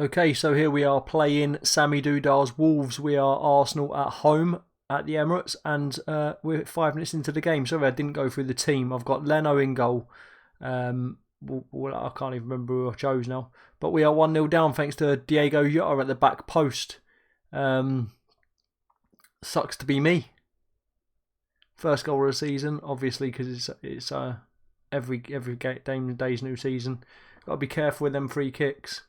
Okay, so here we are playing Sammydooda's Wolves. We are Arsenal at home at the Emirates, and we're 5 minutes into the game. Sorry I didn't go through the team. I've got Leno in goal. I can't even remember who I chose now. But we are 1-0 down thanks to Diego Jota at the back post. Sucks to be me. First goal of the season, obviously, because it's every day's new season. Got to be careful with them free kicks.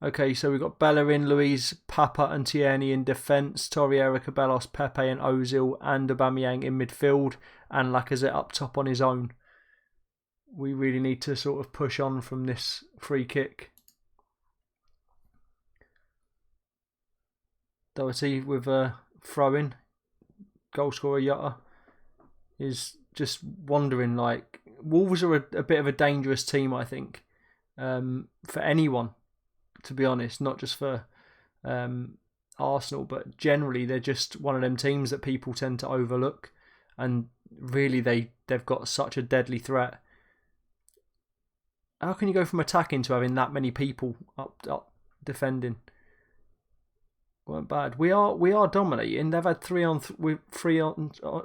Okay, so we've got Bellerin, Luiz, Papa and Tierney in defence, Torreira, Cabellos, Pepe and Ozil and Aubameyang in midfield, and Lacazette up top on his own. We really need to sort of push on from this free kick. Doherty with a throw-in. Goal scorer Jota is just wondering, like, Wolves are a bit of a dangerous team, I think, for anyone, to be honest, not just for Arsenal, but generally they're just one of them teams that people tend to overlook, and really they've got such a deadly threat. How can you go from attacking to having that many people up defending? Weren't bad. We are dominating. They've had 3 on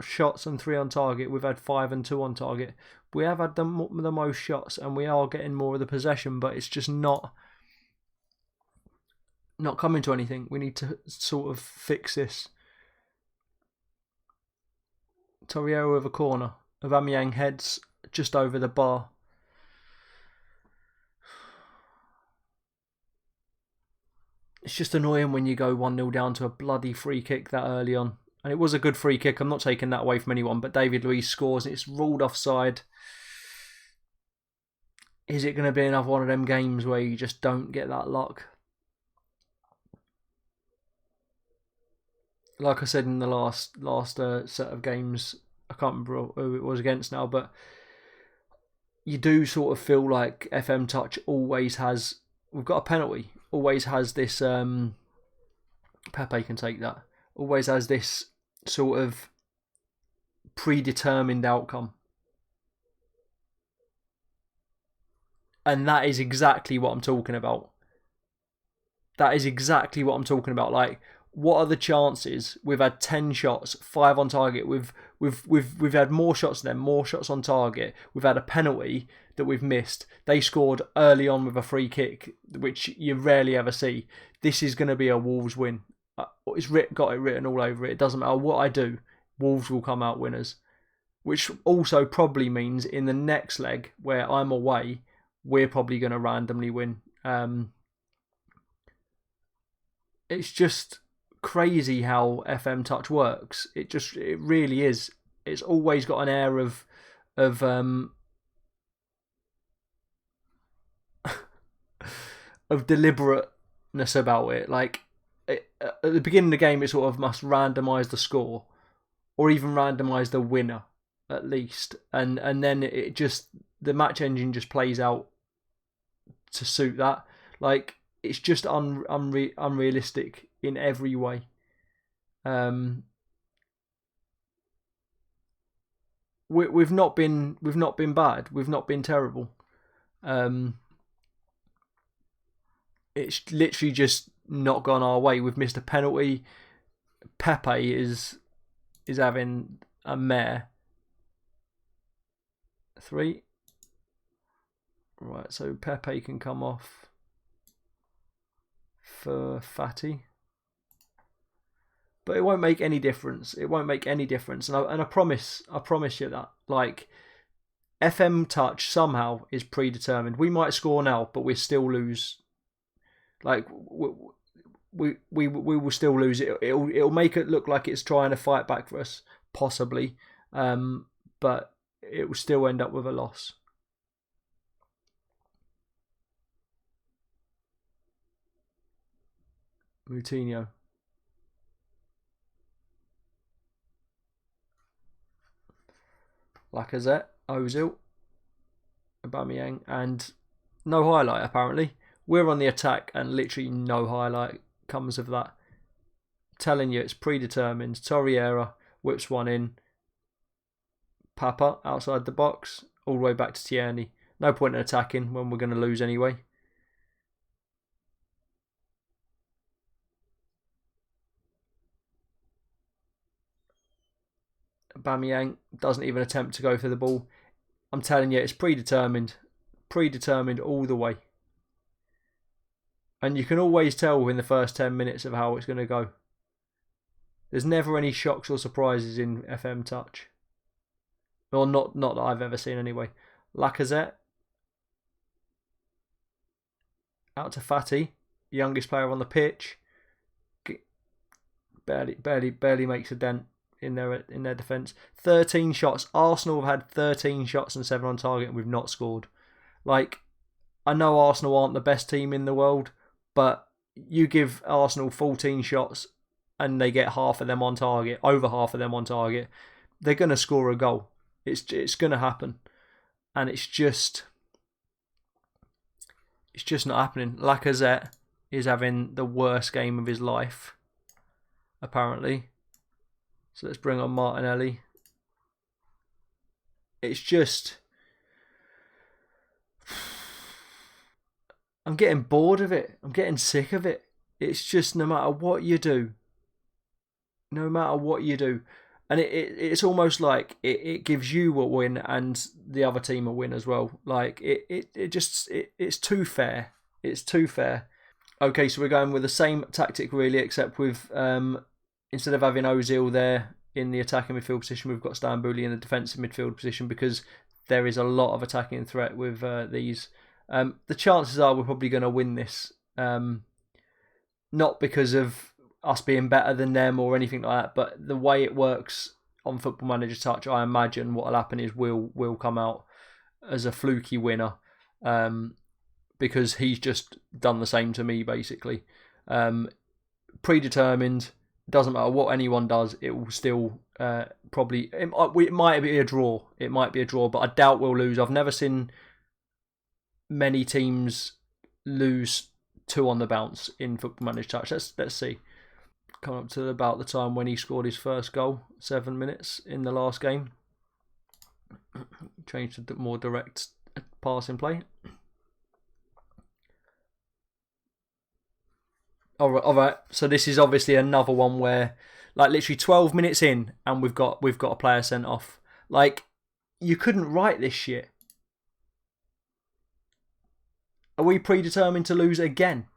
shots and 3 on target. We've had 5 and 2 on target. We have had the most shots, and we are getting more of the possession, but it's just not coming to anything. We need to sort of fix this. Torreira with a corner. Aubameyang heads just over the bar. It's just annoying when you go 1-0 down to a bloody free kick that early on. And it was a good free kick. I'm not taking that away from anyone. But David Luiz scores and it's ruled offside. Is it going to be another one of them games where you just don't get that luck? Like I said in the last set of games, I can't remember who it was against now, but you do sort of feel like FM Touch always has... We've got a penalty. Always has this... Pepe can take that. Always has this sort of predetermined outcome. And that is exactly what I'm talking about. That is exactly what I'm talking about. Like, what are the chances? We've had 10 shots, 5 on target. We've had more shots than them, more shots on target. We've had a penalty that we've missed. They scored early on with a free kick, which you rarely ever see. This is going to be a Wolves win. It's got it written all over it. It doesn't matter what I do. Wolves will come out winners. Which also probably means in the next leg, where I'm away, we're probably going to randomly win. It's just crazy how FM Touch works. It really is. It's always got an air of deliberateness about it. Like at the beginning of the game, it sort of must randomise the score, or even randomise the winner at least, and then it just the match engine just plays out to suit that. Like it's just unrealistic in every way. We've not been bad. We've not been terrible. It's literally just not gone our way. We've missed a penalty. Pepe is having a mare. 3. Right, so Pepe can come off for Fatty. But it won't make any difference. It won't make any difference. And I promise you that. Like, FM Touch somehow is predetermined. We might score now, but we still lose. Like, we will still lose. It'll make it look like it's trying to fight back for us, possibly. But it will still end up with a loss. Moutinho. Lacazette, Ozil, Aubameyang, and no highlight apparently. We're on the attack and literally no highlight comes of that. Telling you it's predetermined. Torreira whips one in. Papa outside the box, all the way back to Tierney. No point in attacking when we're going to lose anyway. Aubameyang doesn't even attempt to go for the ball. I'm telling you, it's predetermined all the way. And you can always tell within the first 10 minutes of how it's going to go. There's never any shocks or surprises in FM Touch. Or not that I've ever seen anyway. Lacazette. Out to Fatty, youngest player on the pitch. Barely makes a dent in their defence. 13 shots. Arsenal have had 13 shots and 7 on target and we've not scored. Like, I know Arsenal aren't the best team in the world, but you give Arsenal 14 shots and they get half of them on target, over half of them on target, they're going to score a goal. It's going to happen. And it's just not happening. Lacazette is having the worst game of his life, apparently. So let's bring on Martinelli. It's just... I'm getting bored of it. I'm getting sick of it. It's just no matter what you do. And it's almost like it gives you a win and the other team a win as well. Like it's too fair. It's too fair. Okay, so we're going with the same tactic really, except with instead of having Ozil there in the attacking midfield position, we've got Stambouli in the defensive midfield position because there is a lot of attacking threat with these. The chances are we're probably going to win this, not because of us being better than them or anything like that, but the way it works on Football Manager Touch, I imagine what will happen is Will come out as a fluky winner, because he's just done the same to me basically. Predetermined, doesn't matter what anyone does, it will still probably it might be a draw. It might be a draw, but I doubt we'll lose. I've never seen many teams lose 2 on the bounce in Football Manager Touch. Let's see. Coming up to about the time when he scored his first goal, 7 minutes in the last game. Changed to more direct passing play. All right. So this is obviously another one where, like, literally 12 minutes in, and we've got a player sent off. Like, you couldn't write this shit. Are we predetermined to lose again?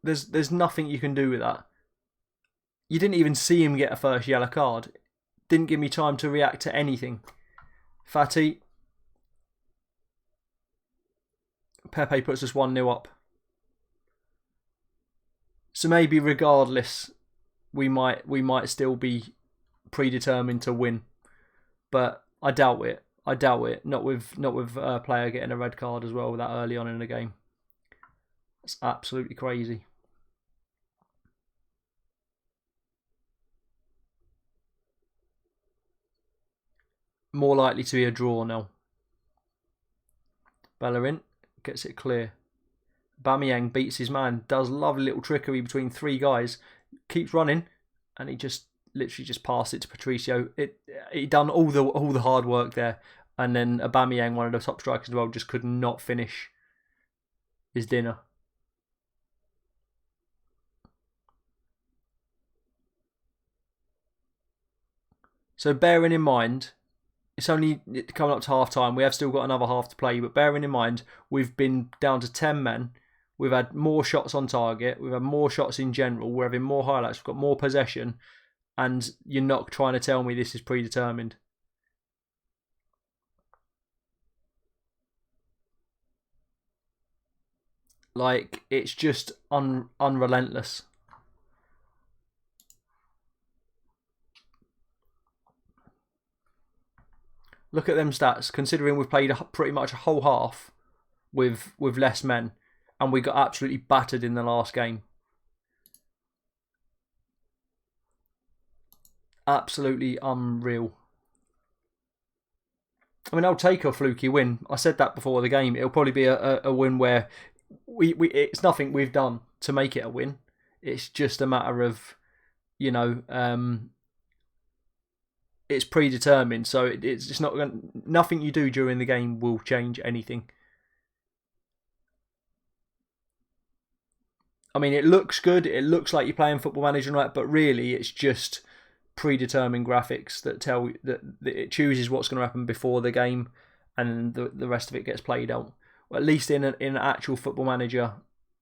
There's nothing you can do with that. You didn't even see him get a first yellow card. Didn't give me time to react to anything. Fatty. Pepe puts us 1-0 up. So maybe regardless, we might still be predetermined to win. But I doubt it. Not with a player getting a red card as well that early on in the game. It's absolutely crazy. More likely to be a draw now. Bellerin gets it clear. Aubameyang beats his man. Does lovely little trickery between 3 guys. Keeps running, and he just literally just passed it to Patricio. He done all the hard work there, and then Aubameyang, one of the top strikers as well, just could not finish his dinner. So bearing in mind, it's only coming up to half time. We have still got another half to play, but bearing in mind, we've been down to 10 men. We've had more shots on target. We've had more shots in general. We're having more highlights. We've got more possession. And you're not trying to tell me this is predetermined. Like, it's just unrelentless. Look at them stats, considering we've played pretty much a whole half with less men, and we got absolutely battered in the last game. Absolutely unreal. I mean, I'll take a fluky win. I said that before the game. It'll probably be a win where it's nothing we've done to make it a win. It's just a matter of, it's predetermined, so it's not nothing you do during the game will change anything. I mean, it looks good. It looks like you're playing Football Manager, right? But really, it's just predetermined graphics that tell that it chooses what's going to happen before the game, and the rest of it gets played out. Well, at least in an actual Football Manager,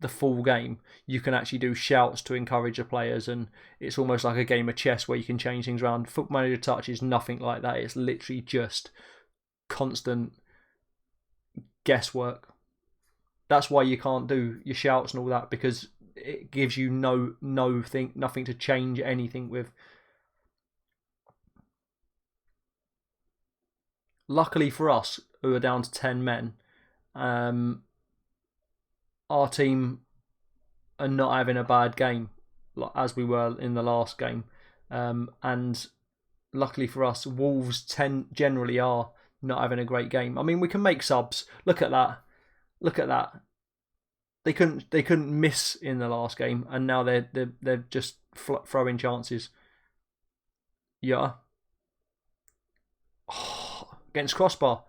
the full game, you can actually do shouts to encourage the players, and it's almost like a game of chess where you can change things around. Football Manager Touch is nothing like that. It's literally just constant guesswork. That's why you can't do your shouts and all that, because it gives you nothing to change anything with. Luckily for us, who are down to 10 men, our team are not having a bad game, as we were in the last game. And luckily for us, Wolves generally are not having a great game. I mean, we can make subs. Look at that. They couldn't miss in the last game, and now they're just throwing chances. Yeah. Against Crossbar,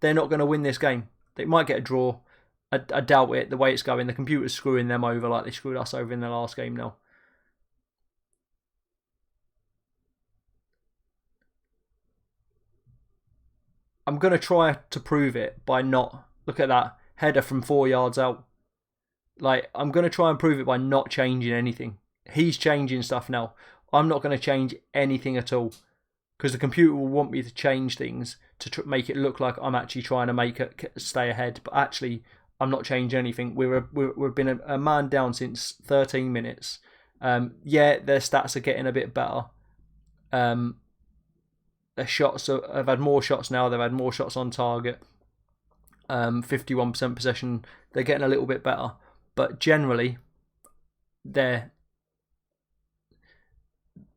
they're not going to win this game. They might get a draw. I doubt it. The way it's going, the computer's screwing them over like they screwed us over in the last game now. I'm going to try to prove it by not... Look at that. Header from 4 yards out. Like, I'm going to try and prove it by not changing anything. He's changing stuff now. I'm not going to change anything at all, because the computer will want me to change things to make it look like I'm actually trying to make it stay ahead. But actually, I'm not changing anything. We've been a man down since 13 minutes. Yeah, their stats are getting a bit better. Their shots have had more shots now. They've had more shots on target. 51% possession. They're getting a little bit better. But generally, they're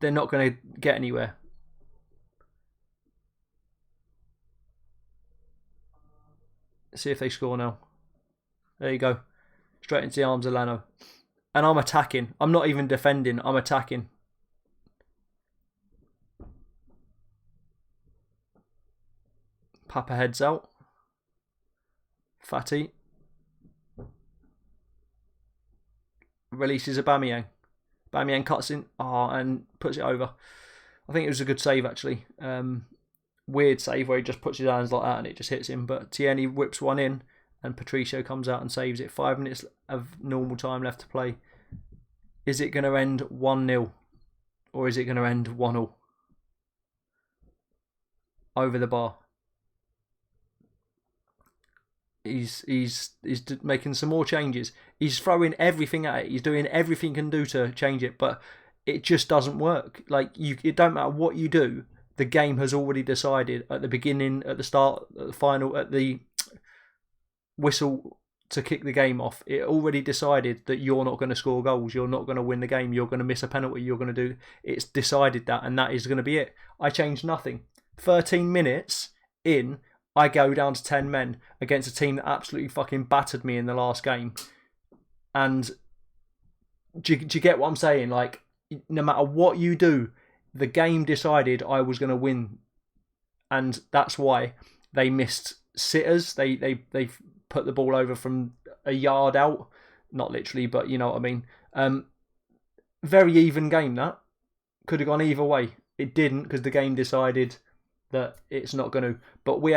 not going to get anywhere. See if they score now. There you go. Straight into the arms of Lano. And I'm attacking. I'm not even defending. I'm attacking. Papa heads out. Fatty. Releases Aubameyang. Aubameyang cuts in and puts it over. I think it was a good save, actually. Weird save where he just puts his hands like that and it just hits him. But Tierney whips one in and Patricio comes out and saves it. 5 minutes of normal time left to play. Is it going to end 1-0? Or is it going to end 1-0? Over the bar. He's making some more changes. He's throwing everything at it. He's doing everything he can do to change it, but it just doesn't work. Like, it don't matter what you do. The game has already decided at the beginning, at the start, at the final, at the whistle to kick the game off. It already decided that you're not going to score goals. You're not going to win the game. You're going to miss a penalty. You're going to do. It's decided that, and that is going to be it. I changed nothing. 13 minutes in, I go down to 10 men against a team that absolutely fucking battered me in the last game. And do you get what I'm saying? Like, no matter what you do, the game decided I was going to win. And that's why they missed sitters. They put the ball over from a yard out. Not literally, but you know what I mean. Very even game, that. Could have gone either way. It didn't, because the game decided that it's not going to. But we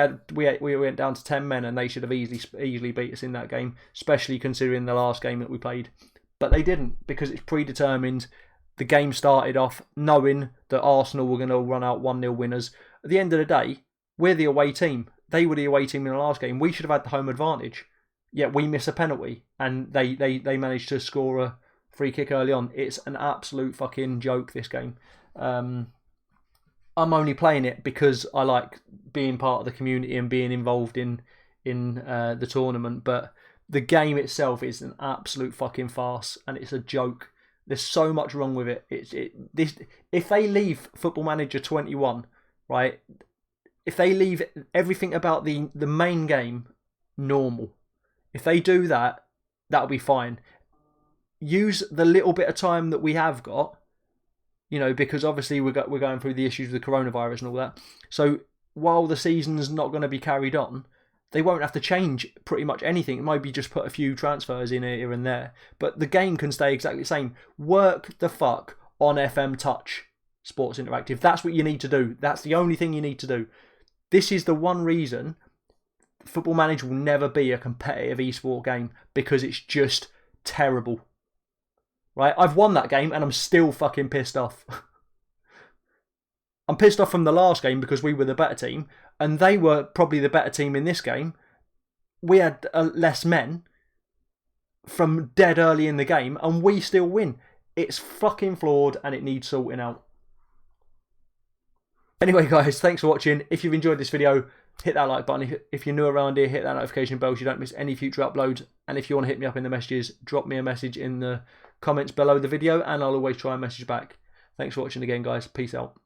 went down to 10 men and they should have easily beat us in that game, especially considering the last game that we played. But they didn't, because it's predetermined. The game started off knowing that Arsenal were going to run out 1-0 winners. At the end of the day, we're the away team. They were the away team in the last game. We should have had the home advantage. Yet we miss a penalty and they managed to score a free kick early on. It's an absolute fucking joke, this game. I'm only playing it because I like being part of the community and being involved in the tournament. But the game itself is an absolute fucking farce and it's a joke. There's so much wrong with it. If they leave Football Manager 21, right? If they leave everything about the main game normal, if they do that, that'll be fine. Use the little bit of time that we have got. you know, because obviously we're going through the issues with the coronavirus and all that. So while the season's not going to be carried on, they won't have to change pretty much anything. It might be just put a few transfers in here and there, but the game can stay exactly the same. Work the fuck on FM Touch Sports Interactive. That's what you need to do. That's the only thing you need to do. This is the one reason Football Manager will never be a competitive esport game, because it's just terrible. Right? I've won that game and I'm still fucking pissed off. I'm pissed off from the last game because we were the better team and they were probably the better team in this game. We had less men from dead early in the game and we still win. It's fucking flawed and it needs sorting out. Anyway guys, thanks for watching. If you've enjoyed this video, hit that like button. If you're new around here, hit that notification bell so you don't miss any future uploads. And if you want to hit me up in the messages, drop me a message in the comments below the video and I'll always try and message back. Thanks for watching again guys. Peace out.